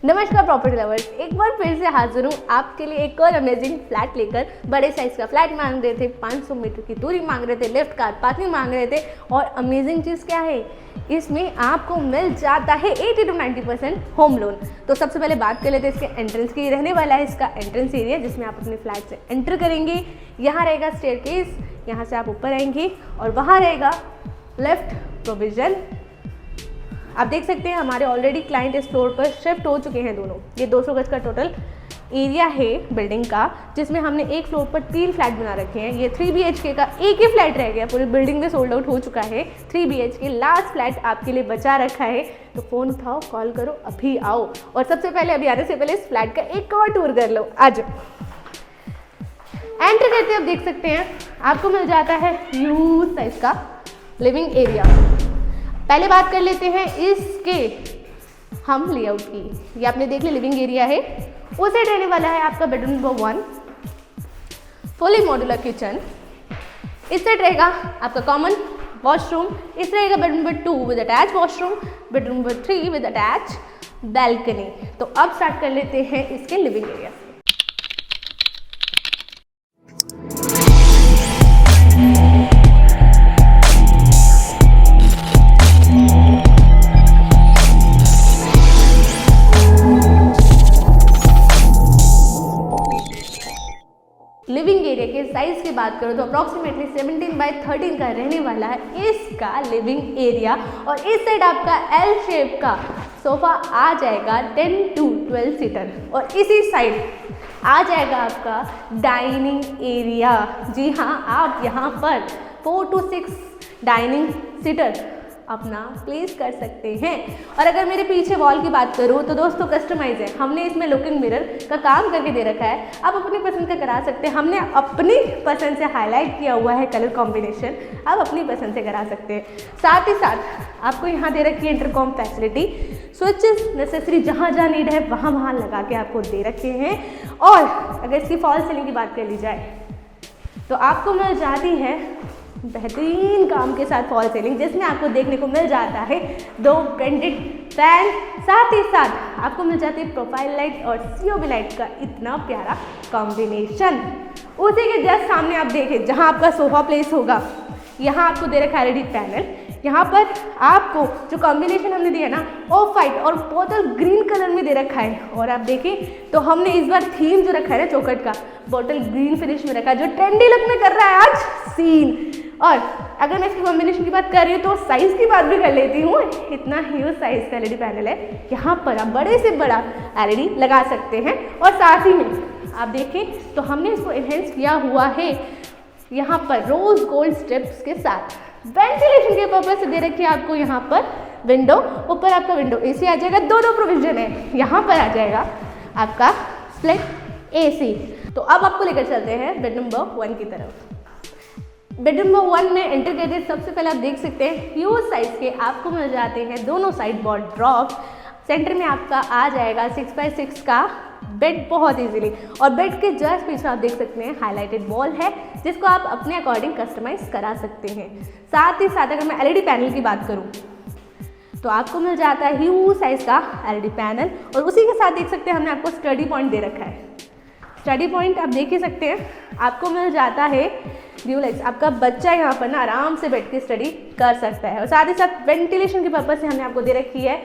नमस्कार property lovers, एक बार फिर से हाजिर हूँ आपके लिए एक और अमेजिंग फ्लैट लेकर। बड़े साइज का फ्लैट मांग रहे थे, 500 मीटर की दूरी मांग रहे थे, लेफ्ट कार पार्किंग मांग रहे थे। और अमेजिंग चीज़ क्या है, इसमें आपको मिल जाता है 80 to 90% होम लोन। तो सबसे पहले बात कर लेते हैं इसके एंट्रेंस की। रहने वाला है इसका एंट्रेंस एरिया, जिसमें आप अपने फ्लैट से एंटर करेंगे। यहाँ रहेगा स्टेयरकेस, यहाँ से आप ऊपर आएंगे और वहाँ रहेगा लेफ्ट प्रोविजन। आप देख सकते हैं हमारे ऑलरेडी क्लाइंट इस फ्लोर पर शिफ्ट हो चुके हैं दोनों। ये 200 गज का टोटल एरिया है बिल्डिंग का, जिसमें हमने एक फ्लोर पर 3 फ्लैट बना रखे हैं। ये 3 BHK का एक ही फ्लैट रह गया, पूरी बिल्डिंग में सोल्ड आउट हो चुका है। 3 BHK लास्ट फ्लैट आपके लिए बचा रखा है, तो फ़ोन उठाओ, कॉल करो, अभी आओ। और सबसे पहले अभी आने से पहले इस फ्लैट का एक और टूर कर लो। आज एंटर करते आप देख सकते हैं आपको मिल जाता है ह्यूज साइज का लिविंग एरिया। पहले बात कर लेते हैं इसके हम लेआउट की। ये आपने देख लिया लिविंग एरिया है। उस साइड रहने वाला है आपका bedroom number 1, fully modular kitchen. इस साइड रहेगा आपका कॉमन वॉशरूम। इस रहेगा bedroom number 2 with attach washroom, bedroom number 3 with attach balcony. तो अब स्टार्ट कर लेते हैं इसके लिविंग एरिया से। लिविंग एरिया के साइज की बात करो तो अप्रॉक्सीमेटली 17 बाय 13 का रहने वाला है इसका लिविंग एरिया। और इस साइड आपका एल शेप का सोफा आ जाएगा 10 to 12 सीटर। और इसी साइड आ जाएगा आपका डाइनिंग एरिया। जी हाँ, आप यहाँ पर 4 to 6 डाइनिंग सीटर अपना प्लेस कर सकते हैं। और अगर मेरे पीछे वॉल की बात करूँ तो दोस्तों कस्टमाइज है, हमने इसमें लुकिंग मिरर का काम करके दे रखा है। आप अपनी पसंद का करा सकते हैं, हमने अपनी पसंद से हाईलाइट किया हुआ है कलर कॉम्बिनेशन, आप अपनी पसंद से करा सकते हैं। साथ ही साथ आपको यहाँ दे रखी है इंटरकॉम फैसिलिटी, स्विचेस नेसेसरी जहाँ जहाँ नीड है वहाँ वहाँ लगा के आपको दे रखे हैं। और अगर इसकी फॉल सीलिंग की बात कर ली जाए तो आपको मिल जाती है बेहतरीन काम के साथ फॉल सीलिंग, जिसमें आपको देखने को मिल जाता है 2 ब्रांडेड फैन। साथ ही साथ आपको मिल जाती है प्रोफाइल लाइट और COB लाइट का इतना प्यारा कॉम्बिनेशन। उसी के जस्ट सामने आप देखें जहां आपका सोफा प्लेस होगा, यहाँ आपको दे रखा है LED पैनल। यहाँ पर आपको जो कॉम्बिनेशन हमने दिया ना ऑफ वाइट और बोतल ग्रीन कलर में दे रखा है। और आप देखें तो हमने इस बार थीम जो रखा है ना चौखट का, बोतल ग्रीन फिनिश में रखा है, जो ट्रेंडी लुक में कर रहा है आज सीन। और अगर मैं इसकी कॉम्बिनेशन की बात कर रही हूँ तो साइज़ की बात भी कर लेती हूँ। इतना ह्यूज साइज़ का LED पैनल है, यहाँ पर आप बड़े से बड़ा LED लगा सकते हैं। और साथ ही में आप देखें तो हमने इसको एनहेंस किया हुआ है यहाँ पर रोज गोल्ड स्ट्रिप्स के साथ। वेंटिलेशन के पर्पज से दे रखी है आपको यहाँ पर विंडो, ऊपर आपका विंडो AC आ जाएगा। दोनों प्रोविजन है, यहाँ पर आ जाएगा आपका स्प्लिट AC। तो अब आपको लेकर चलते हैं बेड नंबर 1 की तरफ। बेड नंबर 1 में एंटर करते सबसे पहले आप देख सकते हैं ह्यूज साइज के आपको मिल जाते हैं दोनों साइड वॉर्डरोब। सेंटर में आपका आ जाएगा 6x6 का बेड बहुत इजीली। और बेड के जस्ट पीछे आप देख सकते हैं हाईलाइटेड वॉल है, जिसको आप अपने अकॉर्डिंग कस्टमाइज करा सकते हैं। साथ ही साथ अगर मैं LED पैनल की बात करूं तो आपको मिल जाता है ह्यूज साइज का LED पैनल। और उसी के साथ देख सकते हैं हमने आपको स्टडी पॉइंट दे रखा है। स्टडी पॉइंट आप देख ही सकते हैं, आपको मिल जाता है ड्यूलेक्स। आपका बच्चा यहाँ पर ना आराम से बैठ के स्टडी कर सकता है। और साथ ही साथ वेंटिलेशन के पर्पज से हमने आपको दे रखी है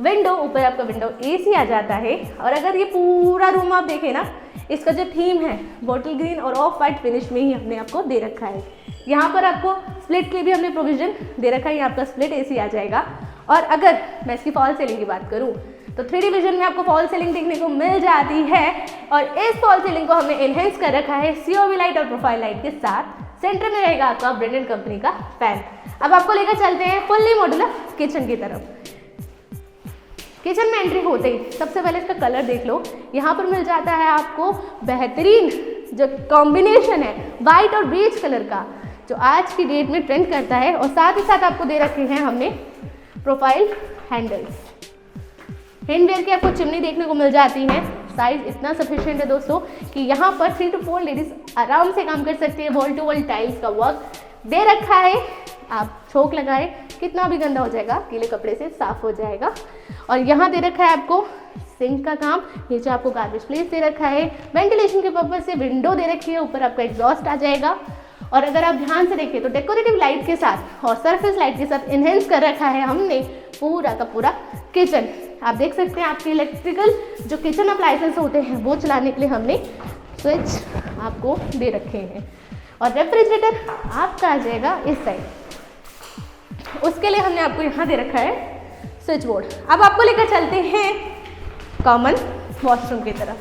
विंडो, ऊपर आपका विंडो AC आ जाता है। और अगर ये पूरा रूम आप देखें ना, इसका जो थीम है बॉटल ग्रीन और ऑफ वाइट फिनिश में ही हमने आपको दे रखा है। यहाँ पर आपको स्प्लिट के भी हमने प्रोविजन दे रखा है, आपका स्प्लिट AC आ जाएगा। और अगर मैं इसकी फॉल सीलिंग की बात करूँ तो 3D विजन में आपको फॉल सीलिंग देखने को मिल जाती है। और इस फॉल सीलिंग को हमने एनहेंस कर रखा है COB लाइट और प्रोफाइल लाइट के साथ। सेंटर में रहेगा आपका ब्रांडेड कंपनी का फैन। अब आपको लेकर चलते हैं फुल्ली मॉड्यूलर किचन की तरफ। किचन में एंट्री होते ही सबसे पहले इसका कलर देख लो। यहाँ पर मिल जाता है आपको बेहतरीन जो कॉम्बिनेशन है वाइट और बेज कलर का, जो आज की डेट में ट्रेंड करता है। और साथ ही साथ आपको दे रखे हैं हमने प्रोफाइल हैंडल्स। हैंडवेयर की आपको चिमनी देखने को मिल जाती है। साइज इतना सफिशिएंट है दोस्तों कि यहाँ पर 3 to 4 लेडीज आराम से काम कर सकती है। वॉल टू वॉल टाइल्स का वर्क दे रखा है। आप छोक लगाए कितना भी गंदा हो जाएगा, गीले कपड़े से साफ हो जाएगा। और यहाँ दे रखा है आपको सिंक का काम, नीचे आपको गार्बेज प्लेस दे रखा है, वेंटिलेशन के पर्पज से विंडो दे रखी है, ऊपर आपका एग्जॉस्ट आ जाएगा। और अगर आप ध्यान से देखें तो डेकोरेटिव लाइट के साथ और सरफेस लाइट के साथ इन्हेंस कर रखा है हमने पूरा का पूरा किचन। आप देख सकते हैं आपके इलेक्ट्रिकल जो किचन अप्लायंसेस होते हैं वो चलाने के लिए हमने स्विच आपको दे रखे हैं। और रेफ्रिजरेटर आपका आ जाएगा इस साइड, उसके लिए हमने आपको यहाँ दे रखा है स्विच बोर्ड। अब आपको लेकर चलते हैं कॉमन वॉशरूम की तरफ।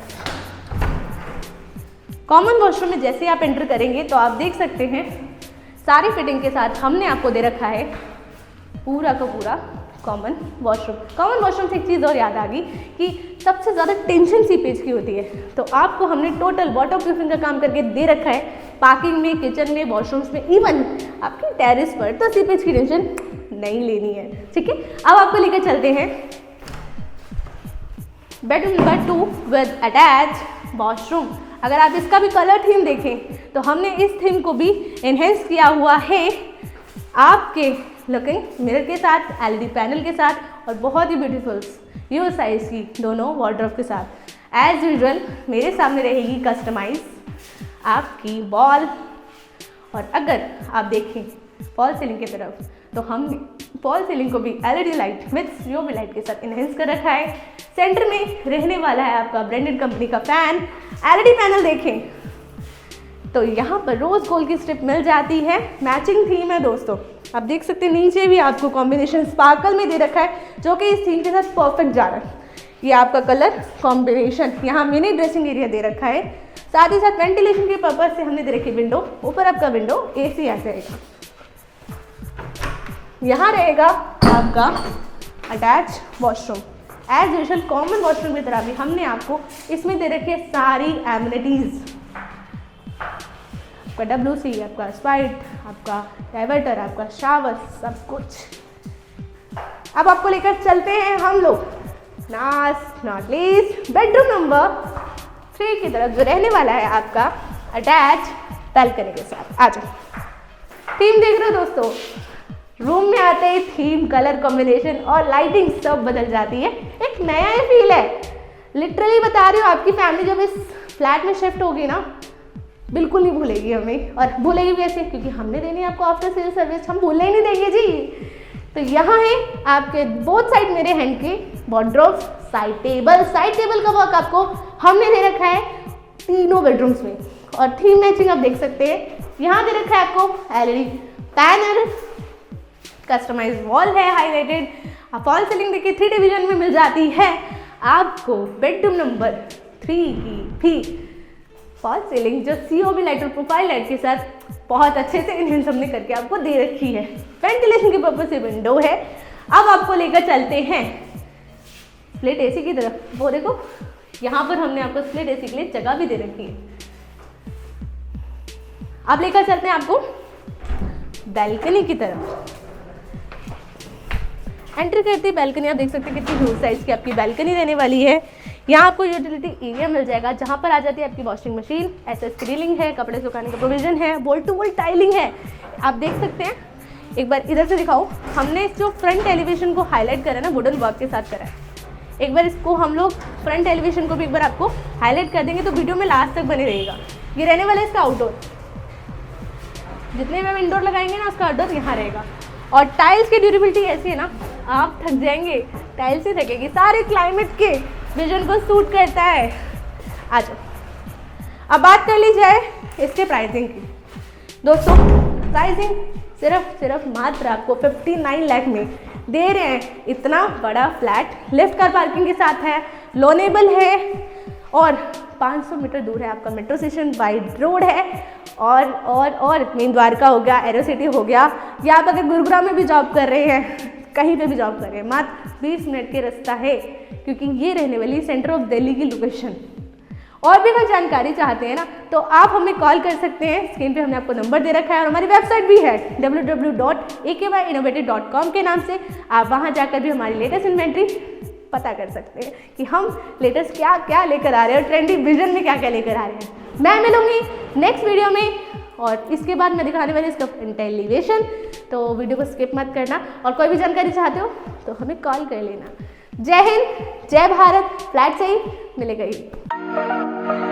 कॉमन वॉशरूम में जैसे आप एंटर करेंगे तो आप देख सकते हैं सारी फिटिंग के साथ हमने आपको दे रखा है पूरा का पूरा कॉमन वॉशरूम। कॉमन वॉशरूम से एक चीज़ और याद आ गई कि सबसे ज़्यादा टेंशन सीपेज की होती है, तो आपको हमने टोटल वाटर प्रूफिंग का काम करके दे रखा है पार्किंग में, किचन में, वॉशरूम्स में, इवन आपके टेरेस पर, तो सीपेज की टेंशन नहीं लेनी है। ठीक है, अब आपको लेकर चलते हैं bedroom number 2 with attach washroom. अगर आप इसका भी कलर थीम देखें तो हमने इस थीम को भी एनहेंस किया हुआ है आपके लुकिंग मिरर के साथ, एलईडी पैनल के साथ और बहुत ही ब्यूटीफुल यू साइज की दोनों वार्डरोब के साथ। एज यूजुअल मेरे सामने रहेगी कस्टमाइज आपकी वॉल। और अगर आप देखें फॉल सीलिंग की तरफ तो हमने फॉल सीलिंग को भी LED light with UV light के साथ इन्हेंस कर रखा है। सेंटर में रहने वाला है आपका ब्रांडेड कंपनी का फैन। एलईडी पैनल देखें तो यहाँ पर रोज गोल्ड की स्ट्रिप मिल जाती है, मैचिंग थीम है दोस्तों। आप देख सकते हैं नीचे भी आपको कॉम्बिनेशन स्पार्कल में दे रखा है जो कि इस थीम के साथ परफेक्ट जा रहा है। ये आपका कलर कॉम्बिनेशन, यहाँ मिनी ड्रेसिंग एरिया दे रखा है, साथ ही साथ वेंटिलेशन के पर्पज से हमने दे रखी विंडो, ऊपर आपका विंडो एसी आ जाएगा। यहाँ रहेगा आपका attach washroom. As usual common washroom की तरह भी हमने आपको इसमें दे रखी है सारी एमिनिटीज, आपका WC, आपका स्पाइट, आपका डाइवर्टर, आपका शावर, सब कुछ। अब आपको लेकर चलते हैं हम लोग last not least bedroom number 3 की तरफ, जो रहने वाला है आपका अटैच बालकनी के साथ। आ जाओ, थीम देख रहे हो दोस्तों, रूम में आते ही थीम, कलर कॉम्बिनेशन और लाइटिंग सब बदल जाती है, एक नया ही फील है। लिटरली बता रही हूँ, आपकी फैमिली जब इस फ्लैट में शिफ्ट होगी ना बिल्कुल नहीं भूलेगी हमें, और भूलेगी भी ऐसे क्योंकि हमने देनी है आपको आफ्टर सेल सर्विस, हम भूलने ही नहीं देंगे जी। तो यहाँ है आपके बोथ साइड मेरे हैंड के वार्डरोब, साइड टेबल का वर्क आपको हमने दे रखा है तीनों बेडरूम्स में। और थीम मैचिंग आप देख सकते हैं, यहाँ दे रखा है आपको एलईडी पैनल, कस्टमाइज वॉल है हाईलाइटेड, फॉल सीलिंग देखिए 3 डिवीजन में मिल जाती है आपको। बेडरूम नंबर 3 की भी फॉल सीलिंग जो COB लाइट और प्रोफाइल लाइट के साथ बहुत अच्छे से इन्हेंस हमने करके आपको दे रखी है। वेंटिलेशन के पर्पज से विंडो है। अब आपको लेकर चलते हैं स्प्लिट AC की तरफ, वो देखो यहाँ पर हमने आपको स्प्लिट AC के लिए जगह भी दे रखी है। अब लेकर चलते हैं आपको बैल्कनी की तरफ। एंट्री करते ही बैल्कनी आप देख सकते हैं कितनी ह्यूज साइज की आपकी बैल्कनी रहने वाली है। यहाँ आपको यूटिलिटी एरिया मिल जाएगा जहाँ पर आ जाती है आपकी वॉशिंग मशीन, SS ग्रिलिंग है, कपड़े सुखाने का प्रोविजन है, वॉल टू वॉल टाइलिंग है। आप देख सकते हैं, एक बार इधर से दिखाओ, हमने जो फ्रंट एलिवेशन को हाईलाइट करा है ना वुडन वर्क के साथ करा है। एक बार इसको हम लोग फ्रंट एलिवेशन को भी एक बार आपको हाईलाइट कर देंगे तो वीडियो में लास्ट तक बने रहेगा। ये रहने वाला है इसका आउटडोर, जितने में इंडोर लगाएंगे ना उसका आउटडोर यहाँ रहेगा। और टाइल्स की ड्यूरेबिलिटी ऐसी है ना, आप थक जाएंगे, टाइल्स ही थकेगी, सारे क्लाइमेट के विजन को सूट करता है। आ जाओ, अब बात कर ली जाए इसके प्राइसिंग की। दोस्तों प्राइसिंग सिर्फ मात्र आपको 59 लाख में दे रहे हैं। इतना बड़ा फ्लैट लिफ्ट कार पार्किंग के साथ है, लोनेबल है और 500 मीटर दूर है आपका मेट्रो स्टेशन, वाइड रोड है और मेन द्वारका हो गया, एरो सिटी हो गया, या आप अगर गुरुग्राम में भी जॉब कर रहे हैं, कहीं पे भी जॉब कर रहे हैं, मात्र 20 मिनट के रास्ता है, क्योंकि ये रहने वाली सेंटर ऑफ दिल्ली की लोकेशन। और भी कोई जानकारी चाहते हैं ना तो आप हमें कॉल कर सकते हैं, स्क्रीन पे हमने आपको नंबर दे रखा है और हमारी वेबसाइट भी है www.akyinnovative.com के नाम से। आप वहाँ जाकर भी हमारी लेटेस्ट इन्वेंट्री पता कर सकते हैं कि हम लेटेस्ट क्या क्या लेकर आ रहे हैं और ट्रेंडी विजन में क्या क्या लेकर आ रहे हैं। मैं मिलूंगी नेक्स्ट वीडियो में और इसके बाद मैं दिखाने वाली इसका एलिवेशन, तो वीडियो को स्किप मत करना। और कोई भी जानकारी चाहते हो तो हमें कॉल कर लेना। जय हिंद, जय भारत। फ्लैट सही मिलेगा ही।